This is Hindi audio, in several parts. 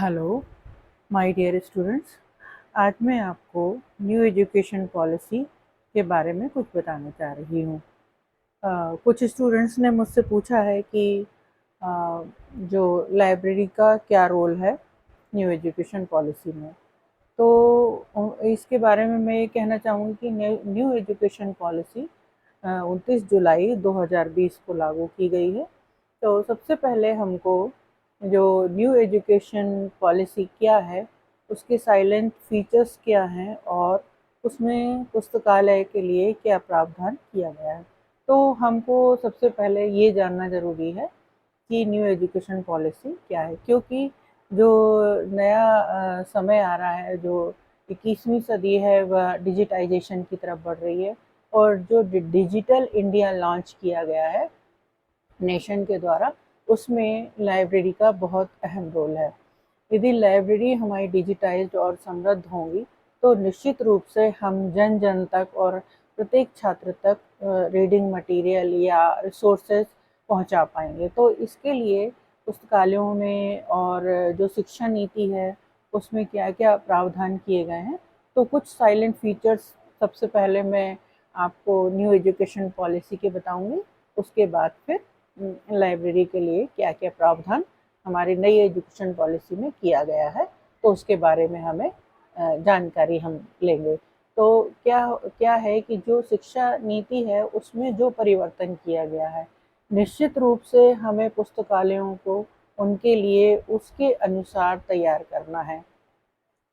Hello my dear students. आज मैं आपको न्यू एजुकेशन पॉलिसी के बारे में कुछ बताना चाह रही हूँ। कुछ स्टूडेंट्स ने मुझसे पूछा है कि जो लाइब्रेरी का क्या रोल है न्यू एजुकेशन पॉलिसी में। तो इसके बारे में मैं ये कहना चाहूँगी कि न्यू एजुकेशन पॉलिसी 29 जुलाई 2020 को लागू की गई है। तो सबसे पहले हमको जो न्यू एजुकेशन पॉलिसी क्या है, उसके साइलेंट फीचर्स क्या हैं और उसमें पुस्तकालय के लिए क्या प्रावधान किया गया है। तो हमको सबसे पहले ये जानना ज़रूरी है कि न्यू एजुकेशन पॉलिसी क्या है, क्योंकि जो नया समय आ रहा है, जो 21वीं सदी है, वह डिजिटाइजेशन की तरफ बढ़ रही है और जो डिजिटल इंडिया लॉन्च किया गया है नेशन के द्वारा, उसमें लाइब्रेरी का बहुत अहम रोल है। यदि लाइब्रेरी हमारी डिजिटाइज्ड और समृद्ध होंगी तो निश्चित रूप से हम जन जन तक और प्रत्येक छात्र तक रीडिंग मटेरियल या रिसोर्सेज पहुंचा पाएंगे। तो इसके लिए पुस्तकालयों में और जो शिक्षा नीति है उसमें क्या क्या प्रावधान किए गए हैं, तो कुछ साइलेंट फीचर्स सबसे पहले मैं आपको न्यू एजुकेशन पॉलिसी के बताऊंगी। उसके बाद फिर लाइब्रेरी के लिए क्या क्या प्रावधान हमारी नई एजुकेशन पॉलिसी में किया गया है, तो उसके बारे में हमें जानकारी हम लेंगे। तो क्या क्या है कि जो शिक्षा नीति है उसमें जो परिवर्तन किया गया है, निश्चित रूप से हमें पुस्तकालयों को उनके लिए उसके अनुसार तैयार करना है।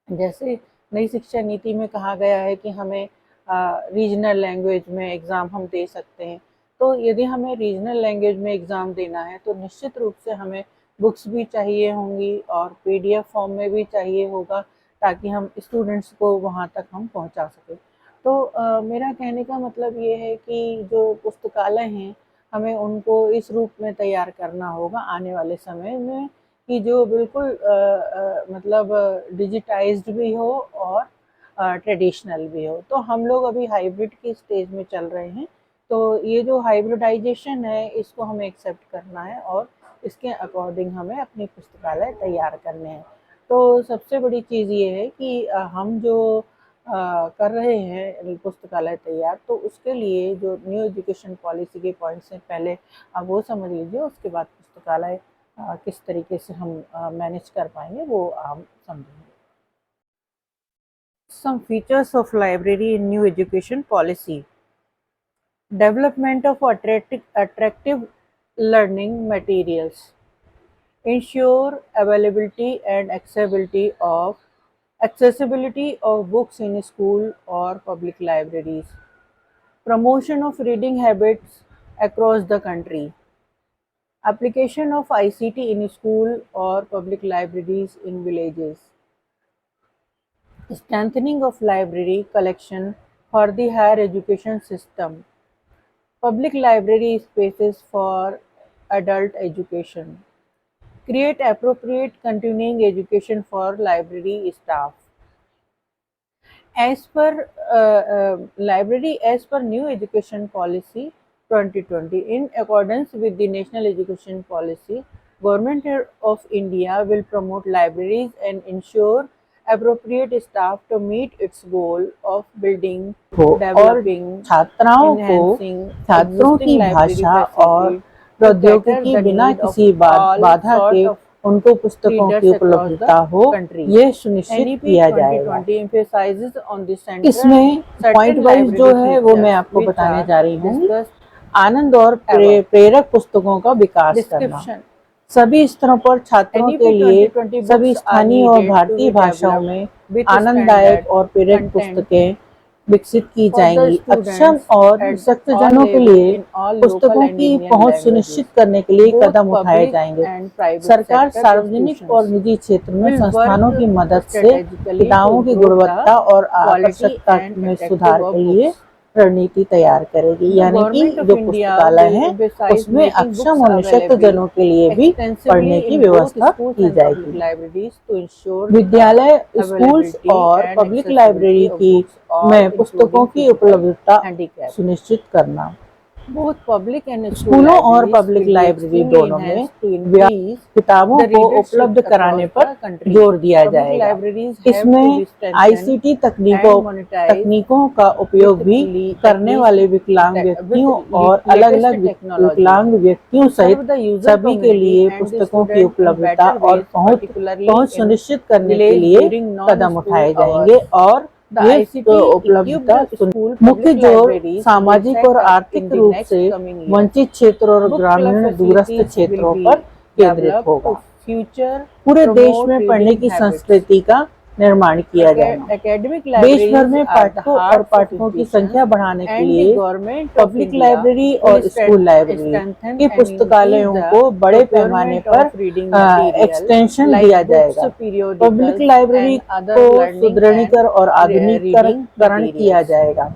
जैसे नई शिक्षा नीति में कहा गया है कि हमें रीजनल लैंग्वेज में एग्ज़ाम हम दे सकते हैं। तो यदि हमें रीजनल लैंग्वेज में एग्ज़ाम देना है तो निश्चित रूप से हमें बुक्स भी चाहिए होंगी और पीडीएफ फॉर्म में भी चाहिए होगा, ताकि हम स्टूडेंट्स को वहाँ तक हम पहुँचा सकें। तो मेरा कहने का मतलब ये है कि जो पुस्तकालय हैं, हमें उनको इस रूप में तैयार करना होगा आने वाले समय में कि जो बिल्कुल मतलब डिजिटाइज्ड भी हो और ट्रेडिशनल भी हो। तो हम लोग अभी हाइब्रिड की स्टेज में चल रहे हैं, तो ये जो हाइब्रिडाइजेशन है इसको हमें एक्सेप्ट करना है और इसके अकॉर्डिंग हमें अपनी पुस्तकालय तैयार करने हैं। तो सबसे बड़ी चीज़ ये है कि हम जो कर रहे हैं पुस्तकालय तैयार, तो उसके लिए जो न्यू एजुकेशन पॉलिसी के पॉइंट्स हैं पहले आप वो समझ लीजिए, उसके बाद पुस्तकालय किस तरीके से हम मैनेज कर पाएंगे वो हम समझेंगे। Some features of library in new education policy: development of attractive learning materials, ensure accessibility of books in school or public libraries, promotion of reading habits across the country, application of ICT in school or public libraries in villages, strengthening of library collection for the higher education system, public library spaces for adult education, create appropriate continuing education for library staff. As per library, as per new education policy 2020, in accordance with the national education policy, Government of India will promote libraries and ensure appropriate staff to meet its goal of building, developing, enhancing छात्रों की existing library भाषा और facilities to cater प्रौद्योगिकी the बिना need of किसी all बाधा sort के of उनको पुस्तकों readers की across उपलब्धता the हो, country. ये सुनिश्चित NEP किया जाएगा। 2020 emphasizes on the central इसमें पॉइंट certain वाइज जो library है वो मैं features आपको which बताने are जा रही हूँ। discussed आनंद और above. प्रेरक पुस्तकों का विकास करना, Description: सभी स्तरों पर छात्रों NEP के लिए 2020 सभी books are स्थानीय और needed to भारतीय be भाषाओं developed में with आनंददायक standard और प्रेरक content पुस्तकें विकसित की for the जाएंगी। अक्षम students और at निःशक्तजनों all के levels लिए in all local पुस्तकों and की Indian पहुंच languages. सुनिश्चित करने के लिए Both कदम उठाए public जाएंगे। and private सरकार sector सार्वजनिक और institutions निजी क्षेत्र में will संस्थानों work की मदद से strategically to किताबों की improve the गुणवत्ता और quality आकर्षकता and में attractive सुधार of के लिए books. रणनीति तैयार करेगी। The यानी कि Government of जो India पुस्तकालय will है emphasize उसमें making books अक्षम और निःशक्त available जनों के लिए भी पढ़ने extensively की in both व्यवस्था schools की and public जाएगी। libraries to ensure the विद्यालय, स्कूल्स availability और and public accessibility library of की books, all में पुस्तकों including की physical उपलब्धता handicap. सुनिश्चित करना। both public and school स्कूलों और libraries public will be library extremely दोनों में enhanced to increase किताबों the को readership उपलब्ध कराने across पर the country. जोर दिया Public जाएगा। libraries have to इसमें be strengthened ICT and monetized तकनीकों का उपयोग भी at करने least वाले विकलांग व्यक्तियों और with अलग-अलग latest technology. विकलांग व्यक्तियों Serve सहित the user सभी के community लिए and the पुस्तकों की student in उपलब्धता better और ways, पहुंच particularly in सुनिश्चित करने के village लिए during कदम non-school उठाए hours. जाएंगे और The ये ICT उपलब्धता equipped school मुख्य public जोर libraries will सामाजिक set और up आर्थिक in the रूप next से coming years. वंचित क्षेत्रों और Book club ग्रामीण दूरस्थ facilities क्षेत्रों will पर be केंद्रित developed होगा। to future पूरे देश promote में पढ़ने reading की habits. संस्कृति का निर्माण किया जाएगा। Academic देश भर libraries में are the पाठकों और heart of पाठकों की education संख्या बढ़ाने के and the लिए government of public India library will और स्कूल लाइब्रेरी strengthen की and पुस्तकालयों increase को the बड़े पैमाने procurement पर of reading material extension like दिया books, जाएगा। periodicals public library and other को learning सुदृढ़ीकरण and और आधुनिकीकरण reading किया materials. जाएगा।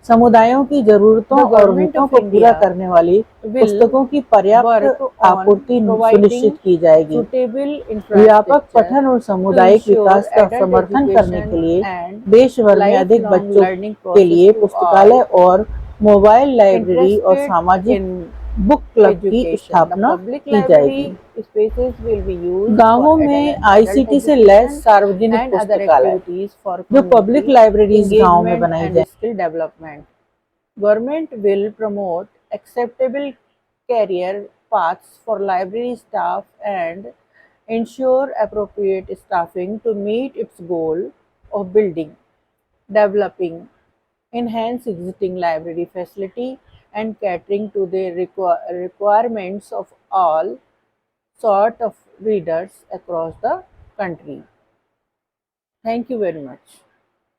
समुदायों की जरूरतों The और government हितों of को पूरा India करने वाली will पुस्तकों की पर्याप्त work on आपूर्ति providing सुनिश्चित की जाएगी। suitable व्यापक infrastructure पठन और to सामुदायिक ensure विकास का adult समर्थन करने education के लिए and देश भर में अधिक lifelong बच्चों learning के process लिए to पुस्तकालय all और मोबाइल लाइब्रेरी और interested सामाजिक in बुक क्लब की education. The स्थापना public की जाएगी। library spaces will be used गांवों for में adult आईसीटी से education लैस सार्वजनिक and other पुस्तकालय activities for जो पब्लिक community लाइब्रेरीज गांव में engagement बनाई and जाए। skill development. Government will promote acceptable career paths for library staff and ensure appropriate staffing to meet its goal of building, developing, enhance existing library facility and catering to the requirements of all sort of readers across the country. Thank you very much.